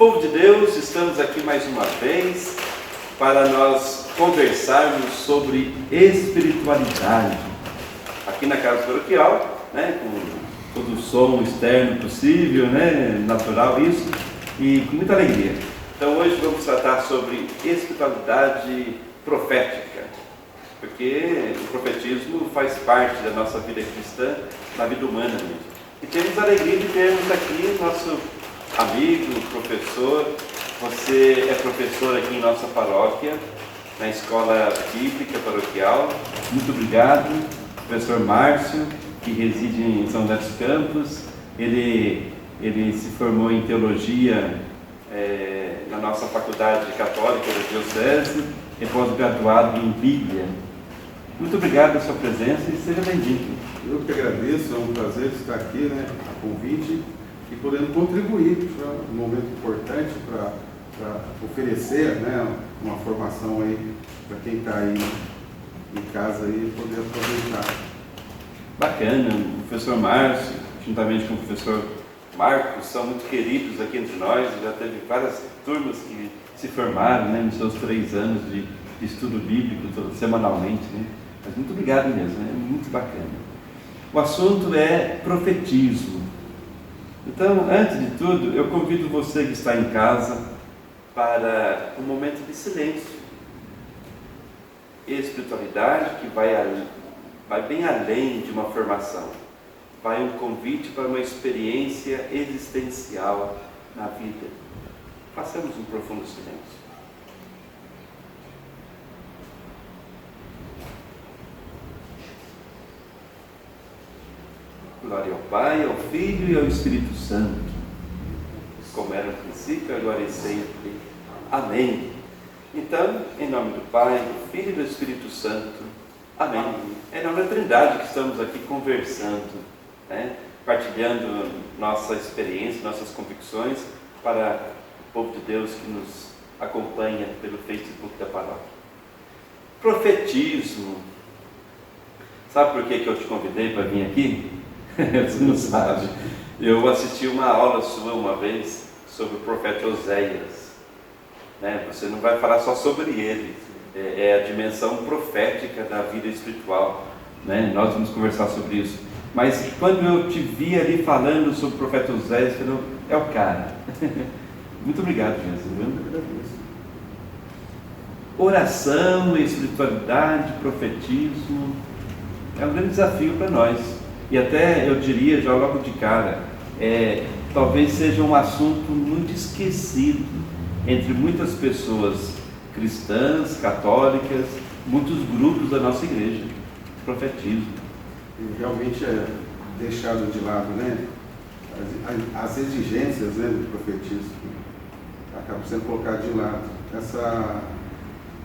Povo de Deus, estamos aqui mais uma vez para nós conversarmos sobre espiritualidade. Aqui na Casa Paroquial, com todo o som externo possível, natural isso, e com muita alegria. Então hoje vamos tratar sobre espiritualidade profética, porque o profetismo faz parte da nossa vida cristã, da vida humana mesmo. E temos a alegria de termos aqui nosso amigo, professor. Você é professor aqui em nossa paróquia, na Escola Bíblica Paroquial. Muito obrigado, professor Márcio, que reside em São José dos Campos. Ele se formou em teologia na nossa faculdade católica da Diocese e pós-graduado em Bíblia. Muito obrigado pela sua presença e seja bem-vindo. Eu que agradeço, é um prazer estar aqui, a convite e podendo contribuir para um momento importante para oferecer, uma formação aí para quem está aí em casa aí poder aproveitar. Bacana, o professor Márcio, juntamente com o professor Marcos, são muito queridos aqui entre nós. Já teve várias turmas que se formaram nos seus 3 anos de estudo bíblico semanalmente. Mas muito obrigado mesmo, é muito bacana. O assunto é profetismo. Então, antes de tudo, eu convido você que está em casa para um momento de silêncio. Espiritualidade que vai bem além de uma formação. Vai um convite para uma experiência existencial na vida. Façamos um profundo silêncio. Glória ao Pai, ao Filho e ao Espírito Santo, como era no princípio, agora e sempre. Amém. Então, em nome do Pai, do Filho e do Espírito Santo. Amém. É em nome da Trindade que estamos aqui conversando, partilhando nossa experiência, nossas convicções para o povo de Deus que nos acompanha pelo Facebook da paróquia. Profetismo. Sabe por que eu te convidei para vir aqui? Você não sabe. Eu assisti uma aula sua uma vez sobre o profeta Oséias. Você não vai falar só sobre ele, é a dimensão profética da vida espiritual. Nós vamos conversar sobre isso. Mas quando eu te vi ali falando sobre o profeta Oséias, eu falei, é o cara. Muito obrigado, Jesus. Oração, espiritualidade, profetismo é um grande desafio para nós. E até eu diria já logo de cara, talvez seja um assunto muito esquecido entre muitas pessoas cristãs, católicas, muitos grupos da nossa igreja, profetismo. E realmente é deixado de lado, as exigências do profetismo acabam sendo colocadas de lado.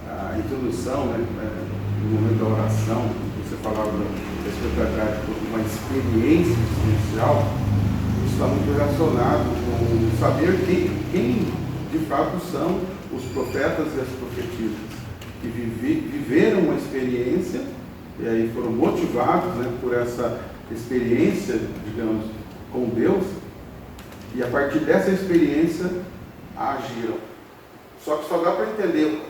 A introdução, no momento da oração, você falava da espiritualidade como uma experiência existencial, isso está muito relacionado com saber quem de fato são os profetas e as profetisas, que viveram uma experiência e aí foram motivados por essa experiência, digamos, com Deus, e a partir dessa experiência agiram. Só que só dá para entender,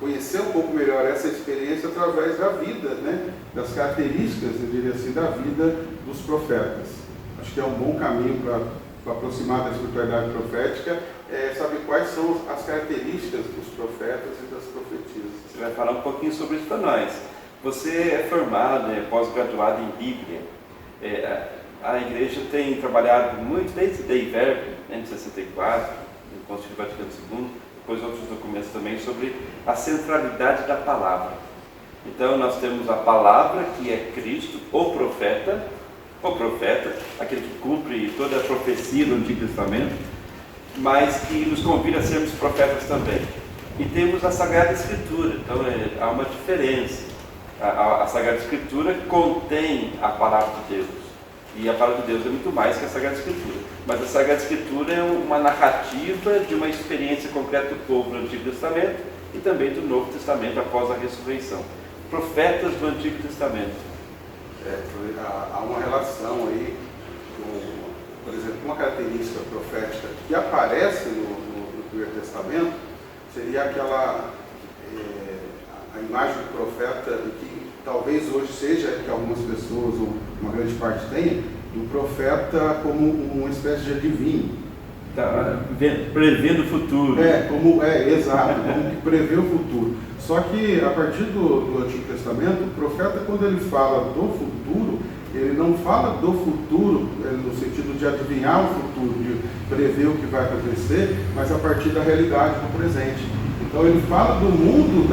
conhecer um pouco melhor essa experiência através da vida, das características, eu diria assim, da vida dos profetas. Acho que é um bom caminho para aproximar da espiritualidade profética, saber quais são as características dos profetas e das profetisas. Você vai falar um pouquinho sobre isso para nós. Você é formado, pós-graduado em Bíblia. A igreja tem trabalhado muito desde Dei Verbum, em 64, no Concílio Vaticano II, depois outros documentos também sobre a centralidade da palavra. Então nós temos a palavra, que é Cristo, o profeta, aquele que cumpre toda a profecia do Antigo Testamento, mas que nos convida a sermos profetas também. E temos a Sagrada Escritura, então há uma diferença. A Sagrada Escritura contém a palavra de Deus, e a palavra de Deus é muito mais que a Sagrada Escritura. Mas a Sagrada Escritura é uma narrativa de uma experiência concreta do povo do Antigo Testamento e também do Novo Testamento após a ressurreição. Profetas do Antigo Testamento. Há uma relação aí por exemplo, uma característica profética que aparece no Primeiro Testamento seria aquela, a imagem do profeta, que talvez hoje seja, que algumas pessoas, ou uma grande parte tenha, do profeta como uma espécie de adivinho. Tá prevendo o futuro. Exato, como que prevê o futuro. Só que a partir do Antigo Testamento, o profeta, quando ele fala do futuro, ele não fala do futuro no sentido de adivinhar o futuro, de prever o que vai acontecer, mas a partir da realidade do presente. Então ele fala do mundo,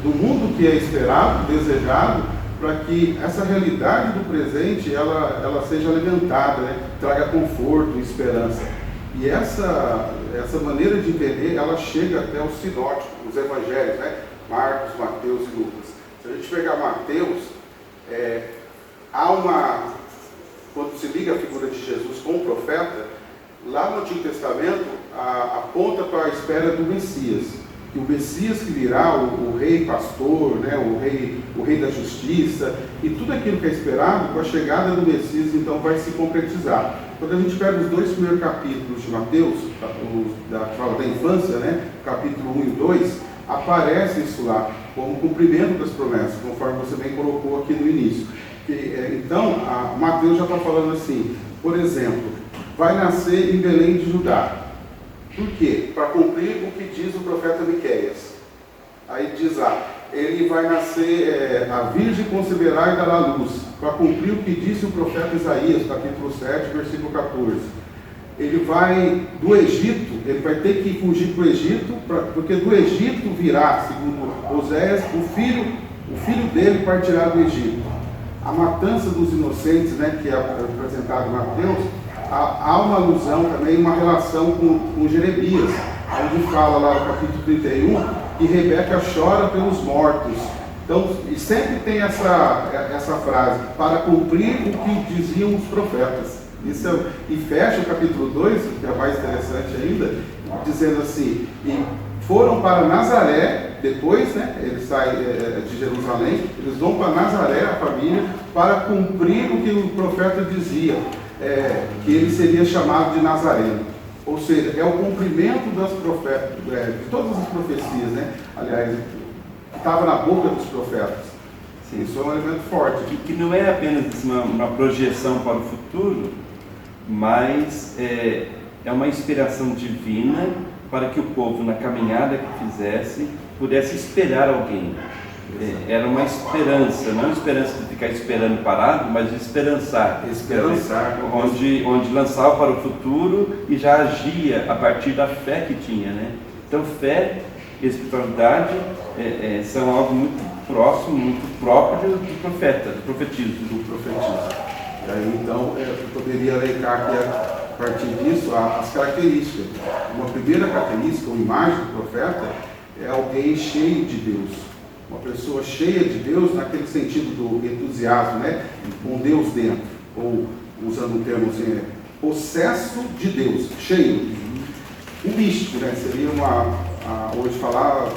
do mundo que é esperado, desejado, para que essa realidade do presente ela seja alimentada, né? Traga conforto e esperança. E essa maneira de entender, ela chega até os sinóticos, os evangelhos, né? Marcos, Mateus e Lucas. Se a gente pegar Mateus, quando se liga a figura de Jesus com o profeta, lá no Antigo Testamento, aponta para a espera do Messias. Que o Messias que virá, o rei pastor, né? o rei da justiça, e tudo aquilo que é esperado, com a chegada do Messias, então vai se concretizar. Quando a gente pega os 2 primeiros capítulos de Mateus, que fala da infância, né? Capítulo 1 e 2, aparece isso lá, como cumprimento das promessas, conforme você bem colocou aqui no início. Então, Mateus já está falando assim, por exemplo, vai nascer em Belém de Judá. Por quê? Para cumprir o que diz o profeta Miqueias. Aí diz lá, ele vai nascer, a virgem conceberá e dará luz, para cumprir o que disse o profeta Isaías, capítulo 7, versículo 14. Ele vai do Egito, ele vai ter que fugir para o Egito, porque do Egito virá, segundo Oséias, o filho dele partirá do Egito. A matança dos inocentes, né, que é apresentado em Mateus, há uma alusão também, uma relação com Jeremias, onde fala lá no capítulo 31 que Rebeca chora pelos mortos. Então, e sempre tem essa frase, para cumprir o que diziam os profetas. E fecha o capítulo 2, que é mais interessante ainda, dizendo assim, e foram para Nazaré, depois, né, eles saem de Jerusalém, eles vão para Nazaré, a família, para cumprir o que o profeta dizia, que ele seria chamado de Nazareno. Ou seja, é o cumprimento das de todas as profecias, né? Aliás, estava na boca dos profetas. Sim. Isso é um elemento forte. Que não é apenas uma projeção para o futuro, mas é uma inspiração divina para que o povo, na caminhada que fizesse, pudesse esperar alguém. Era uma esperança, não uma esperança de ficar esperando parado, mas de esperançar. Onde lançava para o futuro e já agia a partir da fé que tinha, né? Então, fé e espiritualidade são algo muito próximo, muito próprio do profeta, do profetismo. E aí, então, eu poderia elencar aqui, a partir disso, as características. Uma primeira característica, uma imagem do profeta, é alguém cheio de Deus. Uma pessoa cheia de Deus, naquele sentido do entusiasmo, né? Com Deus dentro, ou usando um termo assim, possesso de Deus, cheio. Um místico, né? Seria hoje falar,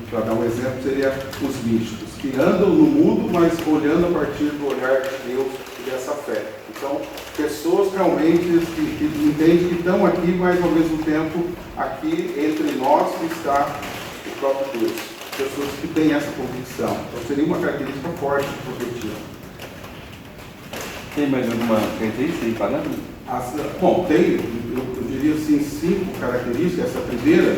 para dar um exemplo, seria os místicos, que andam no mundo, mas olhando a partir do olhar de Deus e dessa fé. Então, pessoas realmente que entendem que estão aqui, mas ao mesmo tempo, aqui entre nós está o próprio Deus. Pessoas que têm essa convicção. Então seria uma característica forte do profetismo. Tem mais alguma característica aí parando? Bom, tem, eu diria assim, 5 características. Essa primeira,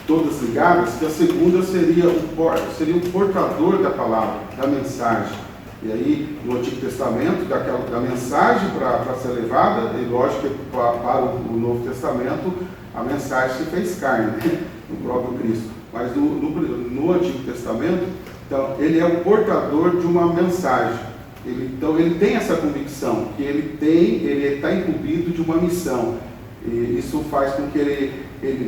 todas ligadas, que a segunda seria o portador da palavra, da mensagem. E aí, no Antigo Testamento, da mensagem para ser levada, e lógico que para o Novo Testamento, a mensagem se fez carne, né? No próprio Cristo. Mas no Antigo Testamento, então, ele é o portador de uma mensagem. Então ele tem essa convicção, que ele está incumbido de uma missão. E isso faz com que ele,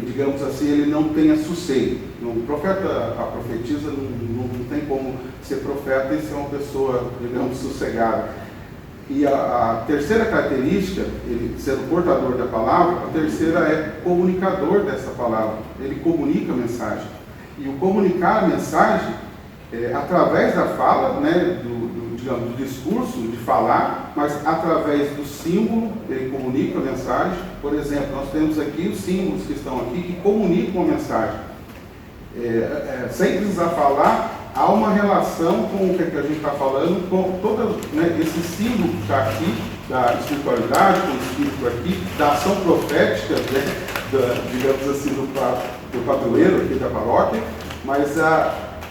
digamos assim, ele não tenha sossego. O profeta, a profetisa, não tem como ser profeta e ser uma pessoa, digamos, sossegada. E a terceira característica, ele sendo portador da palavra, a terceira é comunicador dessa palavra. Ele comunica a mensagem. E o comunicar a mensagem, através da fala, né, de digamos, do discurso, de falar, mas através do símbolo ele comunica a mensagem. Por exemplo, nós temos aqui os símbolos que estão aqui que comunicam a mensagem. Sem precisar falar, há uma relação com o que a gente está falando, com todo, né, esse símbolo que está aqui, da espiritualidade, com o espírito aqui, da ação profética, né, digamos assim, do padroeiro aqui da paróquia, mas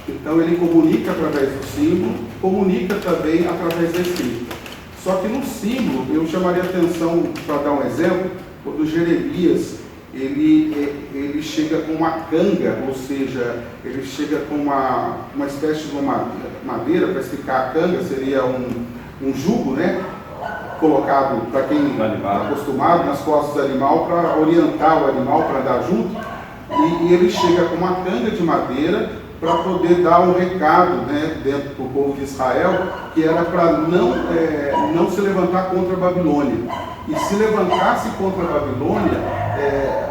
então ele comunica através do símbolo, comunica também através da escrita. Só que no símbolo, eu chamaria a atenção, para dar um exemplo, quando Jeremias, ele chega com uma canga, ou seja, ele chega com uma espécie de uma madeira, para explicar a canga, seria um jugo, né? Colocado, para quem está acostumado, nas costas do animal, para orientar o animal para andar junto, e ele chega com uma canga de madeira para poder dar um recado, né, dentro do povo de Israel, que era para não se levantar contra a Babilônia. E se levantasse contra a Babilônia,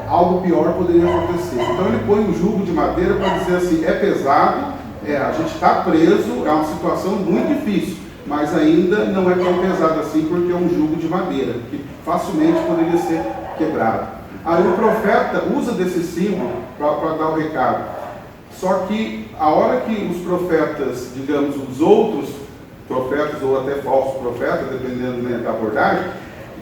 algo pior poderia acontecer. Então ele põe um jugo de madeira para dizer assim, é pesado, a gente está preso, é uma situação muito difícil, mas ainda não é tão pesado assim, porque é um jugo de madeira, que facilmente poderia ser quebrado. Aí o profeta usa desse símbolo para dar o recado. Só que a hora que os profetas, digamos, os outros profetas, ou até falsos profetas, dependendo, né, da abordagem,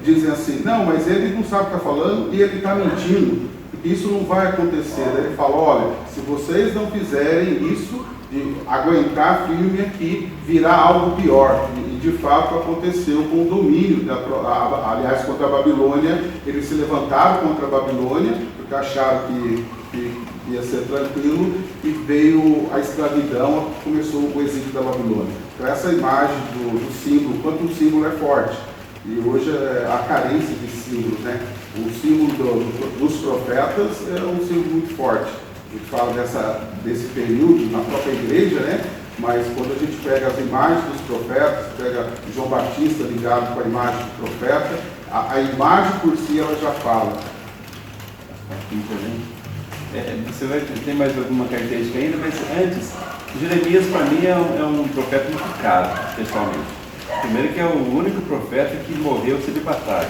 dizem assim, não, mas ele não sabe o que está falando e ele está mentindo, porque isso não vai acontecer. Daí ele fala, olha, se vocês não fizerem isso, de aguentar firme aqui, virá algo pior. E de fato aconteceu com o domínio, aliás, contra a Babilônia. Eles se levantaram contra a Babilônia, porque acharam que ia ser tranquilo, e veio a escravidão, começou o exílio da Babilônia. Então essa imagem do símbolo, quanto o símbolo é forte. E hoje a carência de símbolos, né? O símbolo dos profetas é um símbolo muito forte. A gente fala desse período na própria igreja, né? Mas quando a gente pega as imagens dos profetas, pega João Batista ligado com a imagem do profeta, a imagem por si ela já fala. Você vai ter mais alguma característica ainda, mas antes, Jeremias para mim é um profeta muito caro, pessoalmente. Primeiro que é o único profeta que morreu celibatário.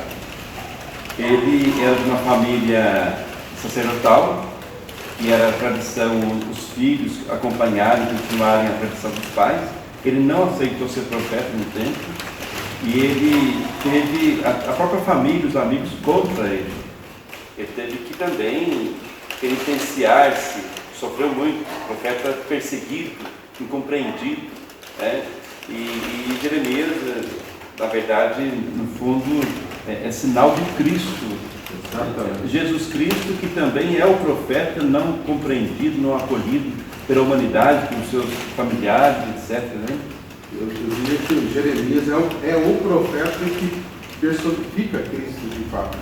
Ele era de uma família sacerdotal, e era a tradição os filhos acompanharem, continuarem a tradição dos pais. Ele não aceitou ser profeta no tempo, e ele teve a própria família, os amigos contra ele. Ele teve que também penitenciar-se, sofreu muito, profeta perseguido, incompreendido, né? E Jeremias, na verdade, no fundo, é sinal de Cristo. Exatamente. Jesus Cristo, que também é o profeta não compreendido, não acolhido pela humanidade, pelos seus familiares, etc. Né? Eu diria que Jeremias é o profeta que personifica Cristo de fato.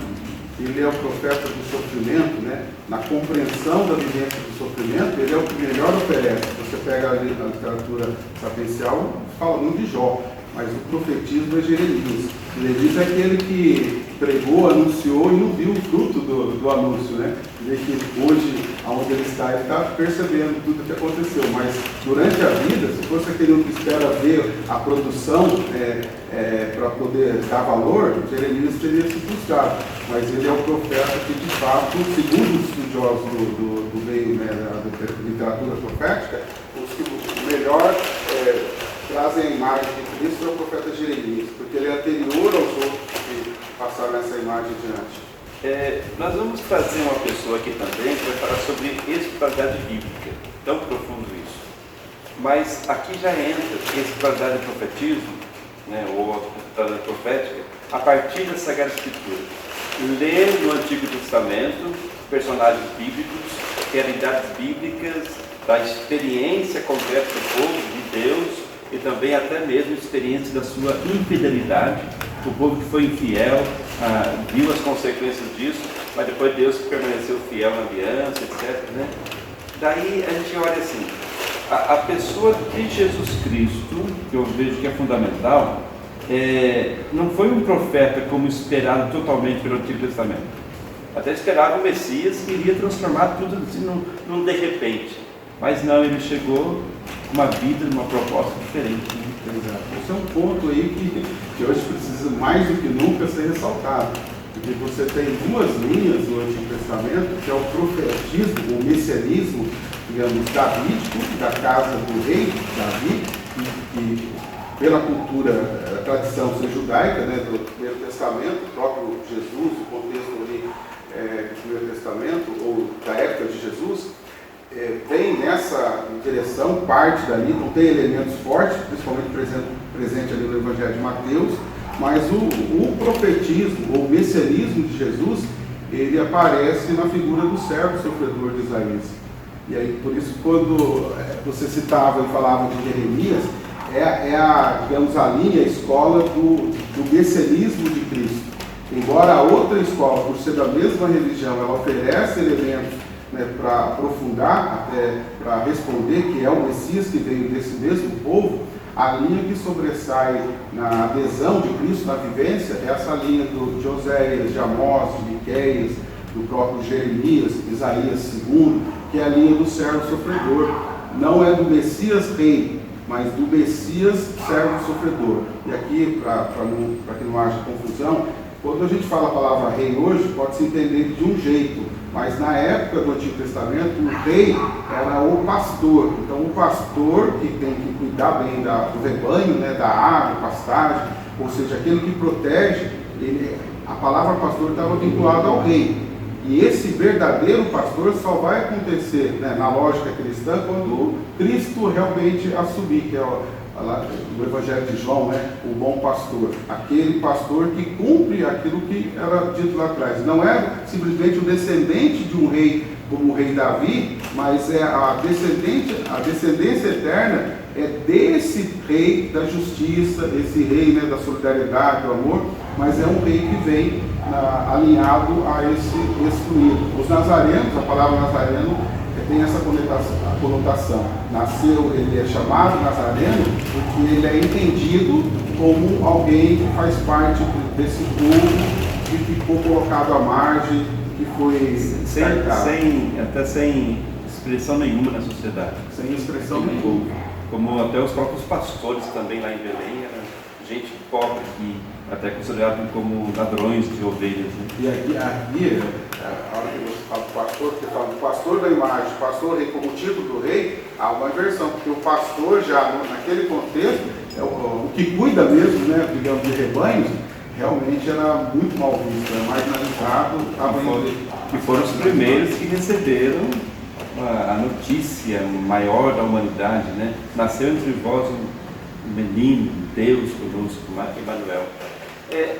Ele é o profeta do sofrimento, né? Na compreensão da vivência do sofrimento, ele é o que melhor oferece. Você pega ali na literatura sapiencial, fala muito de Jó, mas o profetismo é Jeremias. Jeremias é aquele que pregou, anunciou e não viu o fruto do anúncio, né? Vê que hoje, onde ele está percebendo tudo o que aconteceu, mas durante a vida, se fosse aquele que espera ver a produção para poder dar valor, Jeremias teria se frustrado. Mas ele é o profeta que, de fato, segundo os estudiosos do meio, né, da literatura profética, os que melhor trazem a imagem de Cristo é o profeta Jeremias, porque ele é anterior aos outros que passaram essa imagem adiante. Nós vamos trazer uma pessoa aqui também que vai falar sobre espiritualidade bíblica, tão profundo isso. Mas aqui já entra espiritualidade do profetismo, né, ou a espiritualidade profética, a partir da Sagrada Escritura. Ler no Antigo Testamento personagens bíblicos, realidades bíblicas, da experiência concreta do povo de Deus, e também até mesmo experiência da sua infidelidade. O povo que foi infiel viu as consequências disso, mas depois Deus permaneceu fiel na aliança, etc. Né? Daí a gente olha assim, a pessoa de Jesus Cristo, que eu vejo que é fundamental, não foi um profeta como esperado totalmente pelo Antigo Testamento. Até esperava o Messias que iria transformar tudo assim num de repente. Mas não, ele chegou com uma vida, uma proposta diferente. Né? Exato. Esse é um ponto aí que hoje precisa mais do que nunca ser ressaltado. Porque você tem duas linhas no Antigo Testamento, que é o profetismo, o messianismo, digamos, davídico, da casa do rei Davi, que pela cultura, a tradição ser judaica, né, do Primeiro Testamento, o próprio Jesus, o contexto ali do Primeiro Testamento, ou da época de Jesus, tem nessa direção, parte dali, não tem elementos fortes, principalmente presente ali no Evangelho de Mateus, mas o profetismo, ou messianismo de Jesus, ele aparece na figura do servo sofredor de Isaías. E aí, por isso, quando você citava e falava de Jeremias, digamos, a linha, a escola do messianismo de Cristo. Embora a outra escola, por ser da mesma religião, ela oferece elementos, né, para aprofundar, até para responder que é o Messias que veio desse mesmo povo, a linha que sobressai na adesão de Cristo, na vivência, é essa linha de Oséias, de Amós, de Miqueias, do próprio Jeremias, Isaías II, que é a linha do servo sofredor. Não é do Messias rei, mas do Messias servo sofredor. E aqui, para que não haja confusão, quando a gente fala a palavra rei hoje, pode se entender de um jeito, mas na época do Antigo Testamento, o rei era o pastor. Então, o pastor que tem que cuidar bem do rebanho, né, da água, pastagem, ou seja, aquele que protege, a palavra pastor estava vinculada ao rei. E esse verdadeiro pastor só vai acontecer, né, na lógica cristã, quando Cristo realmente assumir, que é o Evangelho de João, né, o bom pastor, aquele pastor que cumpre aquilo que era dito lá atrás. Não é simplesmente o descendente de um rei como o rei Davi, mas é a descendência eterna desse rei da justiça, esse rei, né, da solidariedade, do amor, mas é um rei que vem alinhado a esse excluído. Os nazarenos, a palavra nazareno tem essa conotação. Nasceu, ele é chamado nazareno porque ele é entendido como alguém que faz parte desse povo que ficou colocado à margem, que foi até sem expressão nenhuma na sociedade. Sem expressão nenhuma. Como até os próprios pastores também lá em Belém, era gente pobre que até considerado como ladrões de ovelhas. Né? E aqui, a hora que você fala do pastor, você fala do pastor da imagem, pastor rei como título do rei, há uma inversão, porque o pastor já naquele contexto, o que cuida mesmo, né, digamos, de rebanhos, realmente era muito mal visto, era marginalizado, que foram os primeiros que receberam a notícia maior da humanidade, né? Nasceu entre vós um menino, Deus conosco, Emmanuel.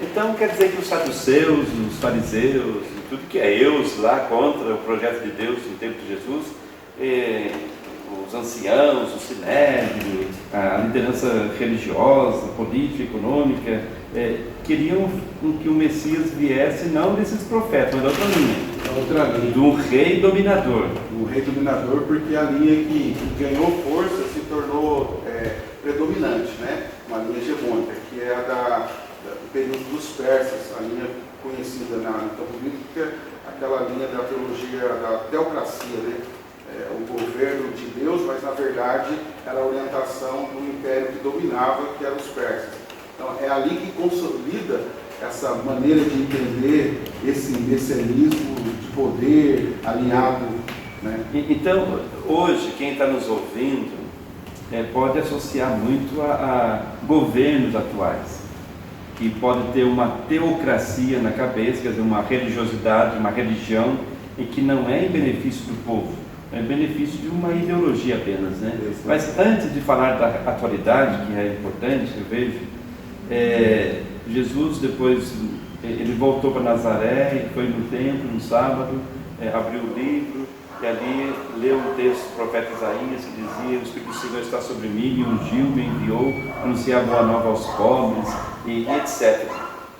Então quer dizer que os saduceus, os fariseus, tudo que é eus lá contra o projeto de Deus no tempo de Jesus, os anciãos, o sinédrio, a liderança religiosa, política, econômica, queriam que o Messias viesse não desses profetas, mas da outra linha. De um rei dominador. Um rei dominador, porque a linha que ganhou força se tornou predominante, né? Uma linha hegemônica, que é do período dos persas, a linha conhecida na política, aquela linha da teologia da teocracia, né? O governo de Deus, mas na verdade era a orientação do império que dominava, que eram os persas. Então é ali que consolida essa maneira de entender esse messianismo de poder alinhado, né? Então, hoje, quem está nos ouvindo pode associar muito a governos atuais, que pode ter uma teocracia na cabeça, quer dizer, uma religiosidade, uma religião, e que não é em benefício do povo, é em benefício de uma ideologia apenas, né? Mas antes de falar da atualidade, que é importante, eu vejo, Jesus depois, ele voltou para Nazaré, foi no templo, no sábado, abriu o livro, e ali leu o texto do profeta Isaías, que dizia: o Espírito do Senhor está sobre mim, me ungiu, me enviou, anunciar boa nova aos pobres, e etc.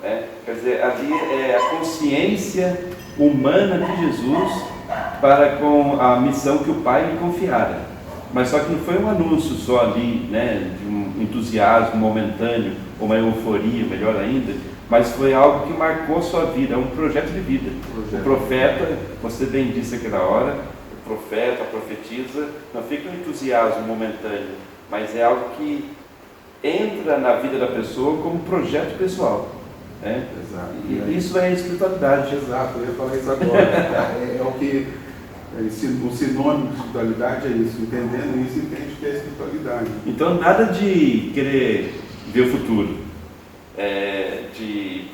Quer dizer, ali é a consciência humana de Jesus para com a missão que o Pai lhe confiara. Mas só que não foi um anúncio só ali, né, de um entusiasmo momentâneo, ou uma euforia, melhor ainda, mas foi algo que marcou a sua vida, é um projeto de vida. O profeta, você bem disse aquela hora, o profeta, a profetisa, não fica um entusiasmo momentâneo, mas é algo que entra na vida da pessoa como projeto pessoal. Né? Exato. E isso é espiritualidade. Exato, eu ia falar isso agora. É o que o sinônimo de espiritualidade é isso. Entendendo isso, entende que é espiritualidade. Então, nada de querer ver o futuro, de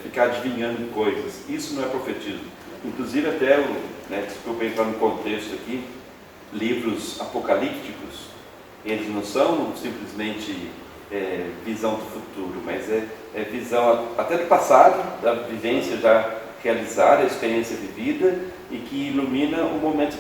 ficar adivinhando coisas. Isso não é profetismo. Inclusive, até, desculpa entrar no contexto aqui, livros apocalípticos, eles não são simplesmente visão do futuro, mas é visão até do passado, da vivência já realizada, a experiência vivida, e que ilumina o momento,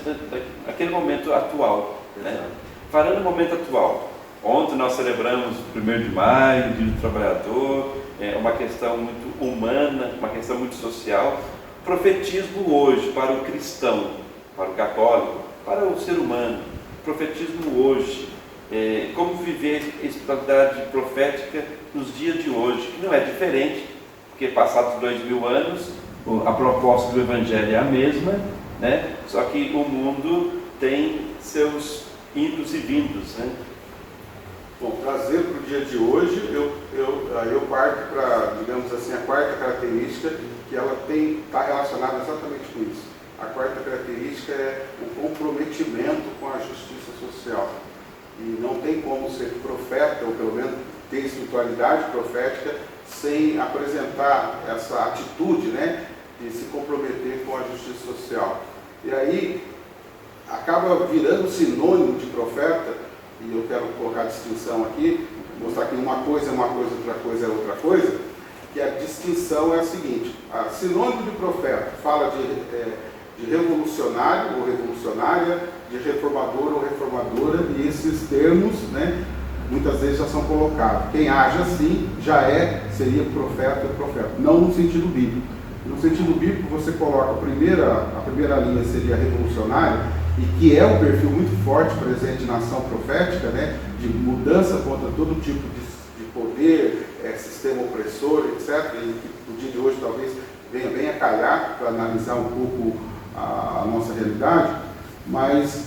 aquele momento atual. Né? Falando no momento atual, ontem nós celebramos o 1º de maio, Dia do Trabalhador, uma questão muito humana, uma questão muito social. Profetismo hoje para o cristão, para o católico, para o ser humano. Profetismo hoje, como viver a espiritualidade profética nos dias de hoje, que não é diferente, porque passados 2000 anos, a proposta do Evangelho é a mesma, né? Só que o mundo tem seus indos e vindos. Né? Bom, trazer para o dia de hoje, eu parto para, digamos assim, a quarta característica, que ela está relacionada exatamente com isso. A quarta característica é o comprometimento com a justiça social. E não tem como ser profeta, ou pelo menos ter espiritualidade profética, sem apresentar essa atitude, né, de se comprometer com a justiça social. E aí, acaba virando sinônimo de profeta, e eu quero colocar a distinção aqui, mostrar que uma coisa é uma coisa, outra coisa é outra coisa, que a distinção é a seguinte: a sinônimo de profeta fala de revolucionário ou revolucionária, de reformador ou reformadora, e esses termos, né, muitas vezes já são colocados. Quem age assim seria profeta ou profeta, não no sentido bíblico. No sentido bíblico, você coloca a primeira linha seria revolucionário, e que é um perfil muito forte presente na ação profética, né, de mudança contra todo tipo de poder, sistema opressor, etc., e que no dia de hoje talvez venha bem a calhar para analisar um pouco a nossa realidade, mas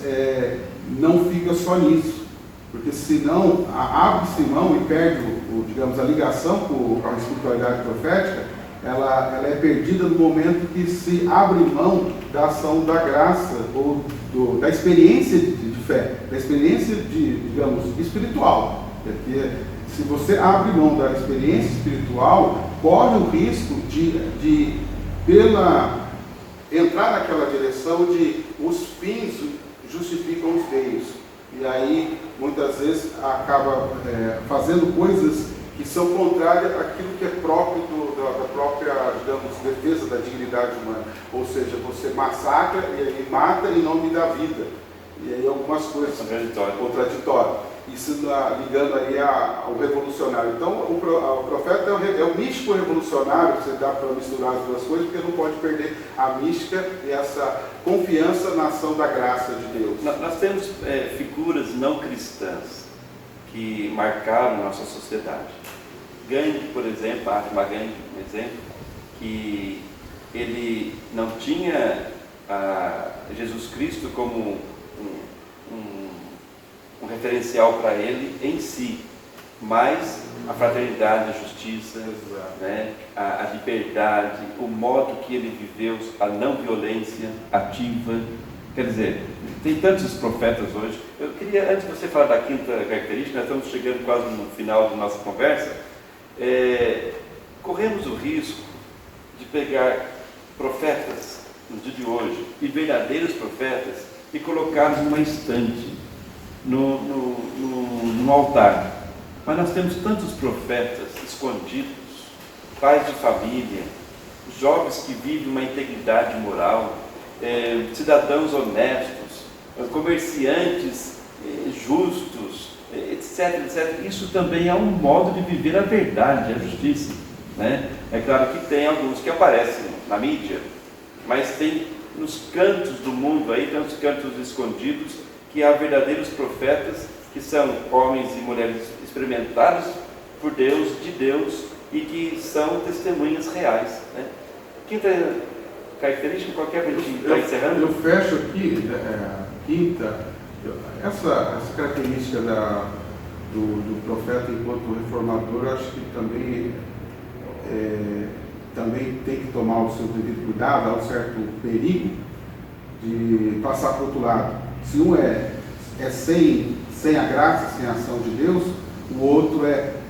não fica só nisso, porque senão abre-se mão e perde, digamos, a ligação com a espiritualidade profética. Ela é perdida no momento que se abre mão da ação da graça, ou da experiência de fé, da experiência digamos, espiritual. Porque se você abre mão da experiência espiritual, corre o risco de entrar naquela direção de os fins justificam os meios. E aí, muitas vezes, acaba fazendo coisas que são contrárias àquilo que é próprio da própria, digamos, defesa da dignidade humana. Ou seja, você massacra e aí mata em nome da vida. E aí algumas coisas contraditórias. Isso ligando aí ao revolucionário. Então, o profeta é o místico revolucionário, você dá para misturar as duas coisas, porque não pode perder a mística e essa confiança na ação da graça de Deus. Nós temos figuras não cristãs que marcaram nossa sociedade. Gandhi, por exemplo, Mahatma Gandhi, um exemplo, que ele não tinha Jesus Cristo como um referencial para ele em si, mas a fraternidade, a justiça, né, a liberdade, o modo que ele viveu, a não violência ativa. Quer dizer, tem tantos profetas hoje. Eu queria, antes de você falar da quinta característica, nós estamos chegando quase no final da nossa conversa, corremos o risco de pegar profetas no dia de hoje e verdadeiros profetas e colocá-los numa estante, no altar. Mas nós temos tantos profetas escondidos, pais de família, jovens que vivem uma integridade moral, cidadãos honestos, comerciantes justos, etc, etc. Isso também é um modo de viver a verdade, a justiça, né? É claro que tem alguns que aparecem na mídia, mas tem nos cantos do mundo aí, tem uns cantos escondidos, que há verdadeiros profetas, que são homens e mulheres experimentados por Deus, de Deus, e que são testemunhas reais, né? Quinta característica, qualquer vez que está encerrando. Eu fecho aqui, quinta, essa característica do profeta enquanto reformador, eu acho que também tem que tomar o seu devido cuidado, há um certo perigo de passar para o outro lado. Se um é sem a graça, sem a ação de Deus, o outro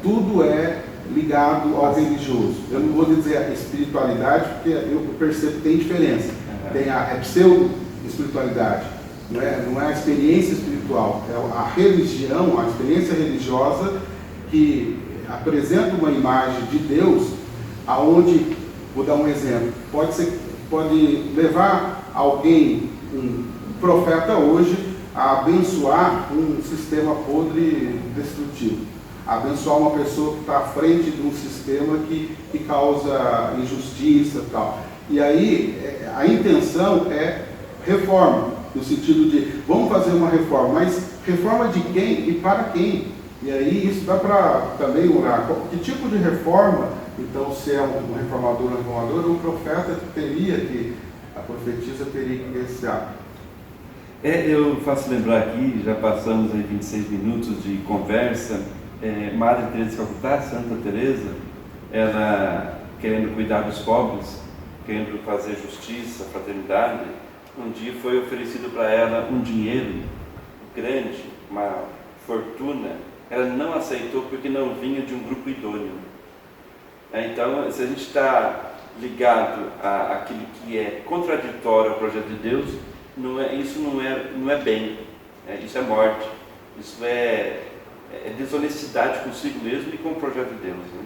tudo é ligado ao religioso. Eu não vou dizer a espiritualidade, porque eu percebo que tem diferença. Tem a pseudo-espiritualidade, não é a experiência espiritual, é a religião, a experiência religiosa que apresenta uma imagem de Deus, aonde, vou dar um exemplo, pode levar alguém, um profeta hoje, a abençoar um sistema podre destrutivo, a abençoar uma pessoa que está à frente de um sistema que causa injustiça e tal. E aí a intenção é reforma, no sentido de vamos fazer uma reforma, mas reforma de quem e para quem? E aí isso dá para também orar. Que tipo de reforma, então, se é um reformador ou um reformador, um profeta a profetisa teria que iniciar? Eu faço lembrar aqui, já passamos aí 26 minutos de conversa, Madre Teresa de Calcutá, Santa Teresa, ela querendo cuidar dos pobres, querendo fazer justiça, fraternidade, um dia foi oferecido para ela um dinheiro grande, uma fortuna, ela não aceitou porque não vinha de um grupo idôneo. Então, se a gente está ligado àquilo que é contraditório ao projeto de Deus, isso não é bem, isso é morte, isso é desonestidade consigo mesmo e com o projeto de Deus. Né?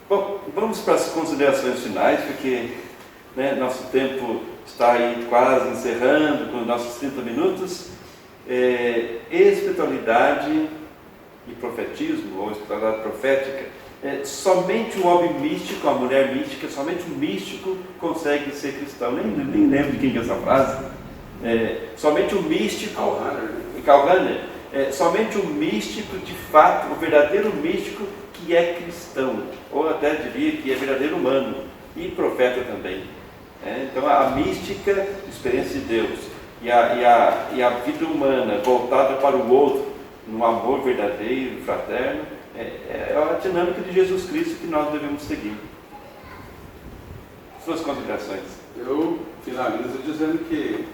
Bom, vamos para as considerações finais, porque nosso tempo está aí quase encerrando com nossos 30 minutos. Espiritualidade e profetismo, ou espiritualidade profética, somente um homem místico, uma mulher mística, somente um místico consegue ser cristão. Nem lembro de quem é essa frase. Somente um místico, Karl Rahner, somente um místico, de fato, o verdadeiro místico que é cristão, ou até diria que é verdadeiro humano, e profeta também. Então a mística, experiência de Deus, e a vida humana voltada para o outro, no amor verdadeiro, fraterno, é a dinâmica de Jesus Cristo que nós devemos seguir. Suas considerações? Eu finalizo dizendo que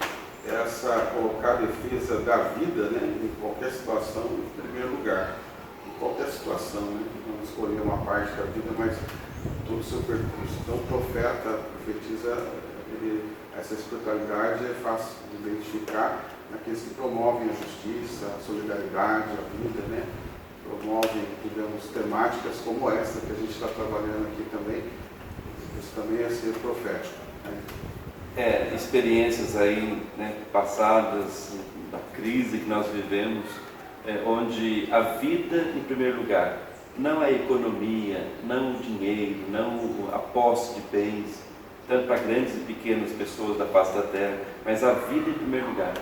colocar a defesa da vida, em qualquer situação, em primeiro lugar, em qualquer situação, não escolher uma parte da vida, mas todo o seu percurso. Então, o profeta profetiza, essa espiritualidade é fácil de identificar naqueles que promovem a justiça, a solidariedade, a vida, promovem, digamos, temáticas como essa que a gente está trabalhando aqui também. Isso também é ser profético. Experiências aí, passadas, da crise que nós vivemos, onde a vida em primeiro lugar, não a economia, não o dinheiro, não a posse de bens, tanto para grandes e pequenas pessoas da face da terra, mas a vida em primeiro lugar.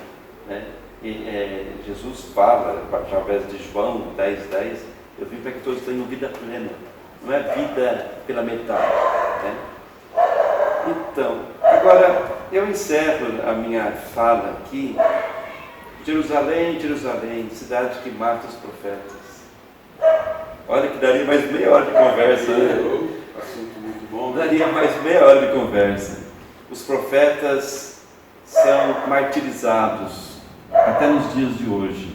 Jesus fala, através de João 10:10, eu vim para que todos tenham vida plena, não é vida pela metade. Então, agora eu encerro a minha fala aqui. Jerusalém, Jerusalém, cidade que mata os profetas. Olha que daria mais meia hora de conversa, Assunto muito bom. Daria mais meia hora de conversa. Os profetas são martirizados até nos dias de hoje.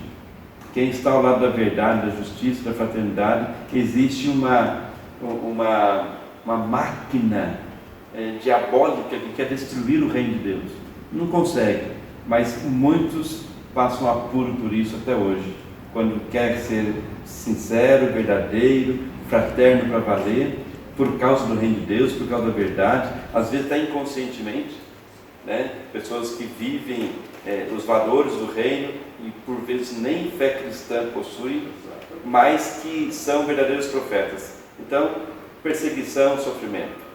Quem está ao lado da verdade, da justiça, da fraternidade, existe uma máquina diabólica que quer destruir o reino de Deus. Não consegue, mas muitos passam apuro por isso até hoje. Quando quer ser sincero, verdadeiro, fraterno para valer, por causa do reino de Deus, por causa da verdade, às vezes até inconscientemente, pessoas que vivem os valores do reino e por vezes nem fé cristã possuem, mas que são verdadeiros profetas. Então, perseguição, sofrimento.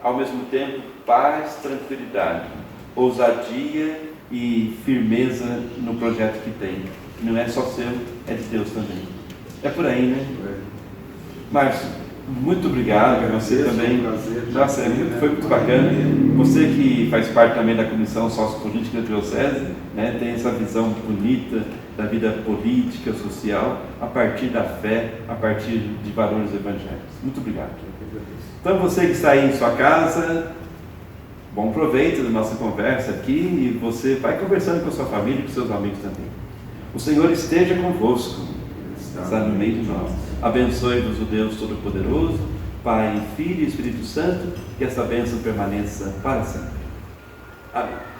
Ao mesmo tempo, paz, tranquilidade, ousadia e firmeza no projeto que tem. Não é só seu, é de Deus também. É por aí, né? Márcio, muito obrigado. Você também. Nossa, foi muito bacana. Você que faz parte também da Comissão Sociopolítica da Diocese, tem essa visão bonita da vida política, social, a partir da fé, a partir de valores evangélicos. Muito obrigado. Então você que está aí em sua casa, bom proveito da nossa conversa aqui, e você vai conversando com a sua família e com seus amigos também. O Senhor esteja convosco, está no meio de nós. Abençoe-vos o Deus Todo-Poderoso, Pai, Filho e Espírito Santo, que essa bênção permaneça para sempre. Amém.